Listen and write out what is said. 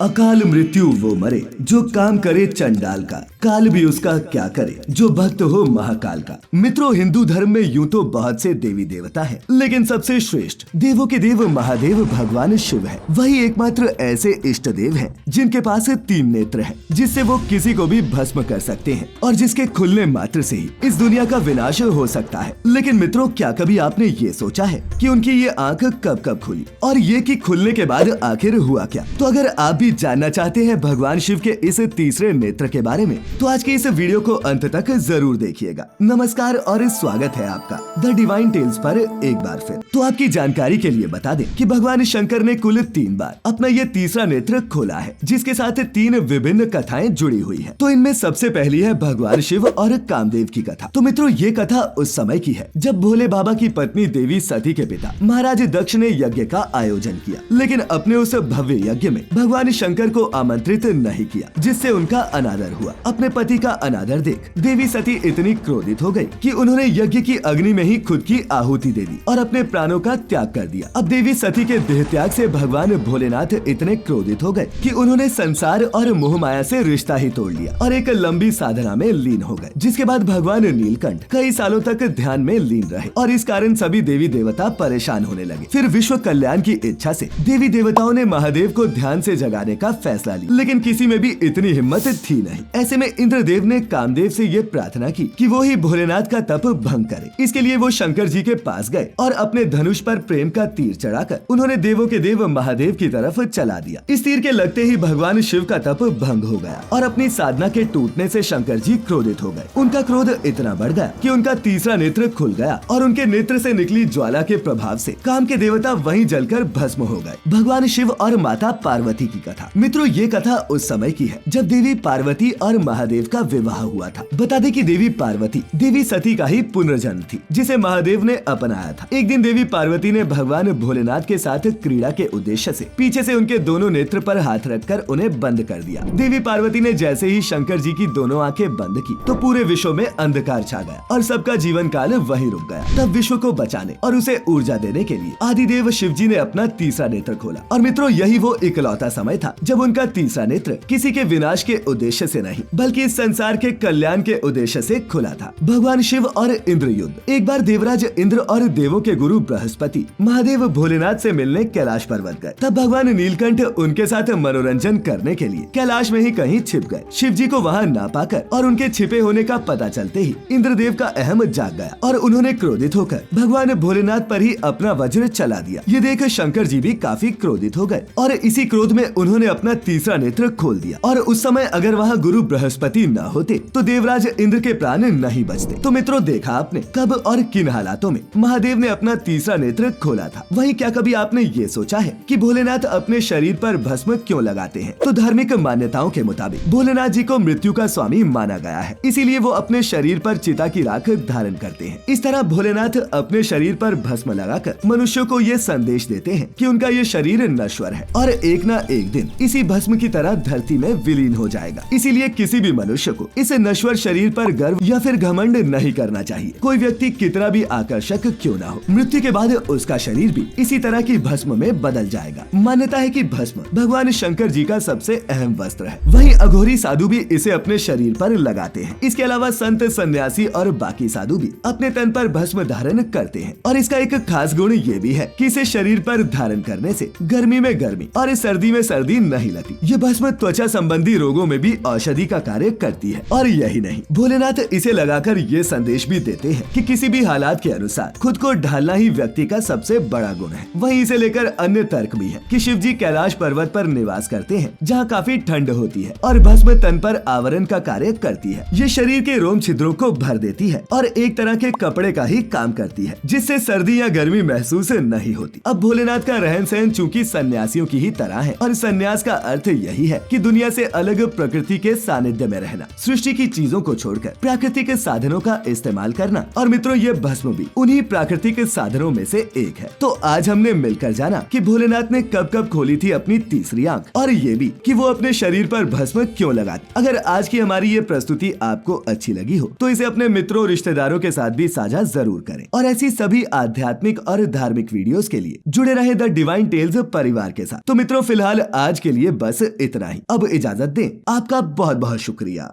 अकाल मृत्यु वो मरे जो काम करे चंडाल का, काल भी उसका क्या करे जो भक्त हो महाकाल का। मित्रों, हिंदू धर्म में यूं तो बहुत से देवी देवता हैं, लेकिन सबसे श्रेष्ठ देवों के देव महादेव भगवान शिव है। वही एकमात्र ऐसे इष्ट देव हैं जिनके पास 3 नेत्र हैं, जिससे वो किसी को भी भस्म कर सकते हैं और जिसके खुलने मात्र से ही इस दुनिया का विनाश हो सकता है। लेकिन मित्रों, क्या कभी आपने ये सोचा है कि उनकी ये आंख कब कब खुली और ये कि खुलने के बाद आखिर हुआ क्या? तो अगर आप भी जानना चाहते हैं भगवान शिव के इस तीसरे नेत्र के बारे में, तो आज के इस वीडियो को अंत तक जरूर देखिएगा। नमस्कार और स्वागत है आपका द डिवाइन टेल्स पर एक बार फिर। तो आपकी जानकारी के लिए बता दें कि भगवान शंकर ने कुल 3 बार अपना ये तीसरा नेत्र खोला है, जिसके साथ 3 विभिन्न कथाएं जुड़ी हुई है। तो इनमें सबसे पहली है भगवान शिव और कामदेव की कथा। तो मित्रों, ये कथा उस समय की है जब भोले बाबा की पत्नी देवी सती के पिता महाराज दक्ष ने यज्ञ का आयोजन किया, लेकिन अपने उस भव्य यज्ञ में भगवान शंकर को आमंत्रित नहीं किया, जिससे उनका अनादर हुआ। अपने पति का अनादर देख देवी सती इतनी क्रोधित हो गई कि उन्होंने यज्ञ की अग्नि में ही खुद की आहुति दे दी और अपने प्राणों का त्याग कर दिया। अब देवी सती के देह त्याग से भगवान भोलेनाथ इतने क्रोधित हो गए कि उन्होंने संसार और मोह माया से रिश्ता ही तोड़ लिया और एक लंबी साधना में लीन हो गए, जिसके बाद भगवान नीलकंठ कई सालों तक ध्यान में लीन रहे और इस कारण सभी देवी देवता परेशान होने लगे। फिर विश्व कल्याण की इच्छा से देवी देवताओं ने महादेव को ध्यान से जगाने का फैसला लिया, लेकिन किसी में भी इतनी हिम्मत थी नहीं। ऐसे में इंद्रदेव ने कामदेव से ये प्रार्थना की कि वो ही भोलेनाथ का तप भंग करे। इसके लिए वो शंकर जी के पास गए और अपने धनुष पर प्रेम का तीर चढ़ाकर उन्होंने देवों के देव महादेव की तरफ चला दिया। इस तीर के लगते ही भगवान शिव का तप भंग हो गया और अपनी साधना के टूटने से शंकर जी क्रोधित हो गए। उनका क्रोध इतना बढ़ गया कि उनका तीसरा नेत्र खुल गया और उनके नेत्र से निकली ज्वाला के प्रभाव से काम के देवता वहीं जलकर भस्म हो गए। भगवान शिव और माता पार्वती की कथा। मित्रों, ये कथा उस समय की है जब देवी पार्वती और महादेव का विवाह हुआ था। बता दें कि देवी पार्वती देवी सती का ही पुनर्जन्म थी, जिसे महादेव ने अपनाया था। एक दिन देवी पार्वती ने भगवान भोलेनाथ के साथ क्रीड़ा के उद्देश्य से पीछे से उनके दोनों नेत्र पर हाथ रखकर उन्हें बंद कर दिया। देवी पार्वती ने जैसे ही शंकर जी की दोनों आंखें बंद की तो पूरे विश्व में अंधकार छा गया और सबका जीवन काल वहीं रुक गया। तब विश्व को बचाने और उसे ऊर्जा देने के लिए आदिदेव शिव जी ने अपना तीसरा नेत्र खोला। और मित्रों, यही वो इकलौता समय था जब उनका तीसरा नेत्र किसी के विनाश के उद्देश्य से नहीं, बल्कि इस संसार के कल्याण के उद्देश्य से खुला था। भगवान शिव और इंद्र युद्ध। एक बार देवराज इंद्र और देवों के गुरु बृहस्पति महादेव भोलेनाथ से मिलने कैलाश पर्वत गए। तब भगवान नीलकंठ उनके साथ मनोरंजन करने के लिए कैलाश में ही कहीं छिप गए। शिव जी को वहाँ ना पाकर और उनके छिपे होने का पता चलते ही इंद्रदेव का अहम जाग गया और उन्होंने क्रोधित होकर भगवान भोलेनाथ पर ही अपना वज्र चला दिया। ये देख शंकर जी भी काफी क्रोधित हो गए और इसी क्रोध में उन्होंने अपना तीसरा नेत्र खोल दिया। और उस समय अगर वहाँ गुरु बृहस्पति न होते तो देवराज इंद्र के प्राण नहीं बचते। तो मित्रों, देखा आपने कब और किन हालातों में महादेव ने अपना तीसरा नेत्र खोला था। वहीं क्या कभी आपने ये सोचा है कि भोलेनाथ अपने शरीर पर भस्म क्यों लगाते हैं? तो धार्मिक मान्यताओं के मुताबिक भोलेनाथ जी को मृत्यु का स्वामी माना गया है, इसीलिए वो अपने शरीर पर चिता की राख धारण करते हैं। इस तरह भोलेनाथ अपने शरीर पर भस्म लगाकर मनुष्यों को ये संदेश देते हैं कि उनका ये शरीर नश्वर है और एक न एक दिन इसी भस्म की तरह धरती में विलीन हो जाएगा। इसीलिए किसी भी मनुष्य को इस नश्वर शरीर पर गर्व या फिर घमंड नहीं करना चाहिए। कोई व्यक्ति कितना भी आकर्षक क्यों ना हो, मृत्यु के बाद उसका शरीर भी इसी तरह की भस्म में बदल जाएगा। मान्यता है कि भस्म भगवान शंकर जी का सबसे अहम वस्त्र है। वहीं अघोरी साधु भी इसे अपने शरीर पर लगाते हैं। इसके अलावा संत, सन्यासी और बाकी साधु भी अपने तन पर भस्म धारण करते हैं। और इसका एक खास गुण ये भी है कि इसे शरीर पर धारण करने से गर्मी में गर्मी और सर्दी में सर्दी नहीं लगती। ये भस्म त्वचा संबंधी रोगों में भी औषधि का कार्य करती है। और यही नहीं, भोलेनाथ इसे लगाकर ये संदेश भी देते हैं कि किसी भी हालात के अनुसार खुद को ढालना ही व्यक्ति का सबसे बड़ा गुण है। वहीं इसे लेकर अन्य तर्क भी है कि शिव जी कैलाश पर्वत पर निवास करते हैं, जहाँ काफी ठंड होती है और भस्म तन पर आवरण का कार्य करती है। ये शरीर के रोम छिद्रों को भर देती है और एक तरह के कपड़े का ही काम करती है, जिससे सर्दी या गर्मी महसूस नहीं होती। अब भोलेनाथ का रहन सहन चूंकि सन्यासियों की ही तरह है और संन्यास का अर्थ यही है कि दुनिया से अलग प्रकृति के सानिध्य में रहना, सृष्टि की चीजों को छोड़कर प्राकृतिक साधनों का इस्तेमाल करना। और मित्रों, ये भस्म भी उन्हीं प्राकृतिक साधनों में से एक है। तो आज हमने मिलकर जाना कि भोलेनाथ ने कब कब खोली थी अपनी तीसरी आंख, और ये भी कि वो अपने शरीर पर भस्म क्यों लगाते। अगर आज की हमारी ये प्रस्तुति आपको अच्छी लगी हो तो इसे अपने मित्रों, रिश्तेदारों के साथ भी साझा जरूर करें। और ऐसी सभी आध्यात्मिक और धार्मिक वीडियोस के लिए जुड़े रहे द डिवाइन टेल्स परिवार के साथ। तो मित्रों, फिलहाल आज के लिए बस इतना ही। अब इजाजत दें, आपका बहुत बहुत शुक्रिया।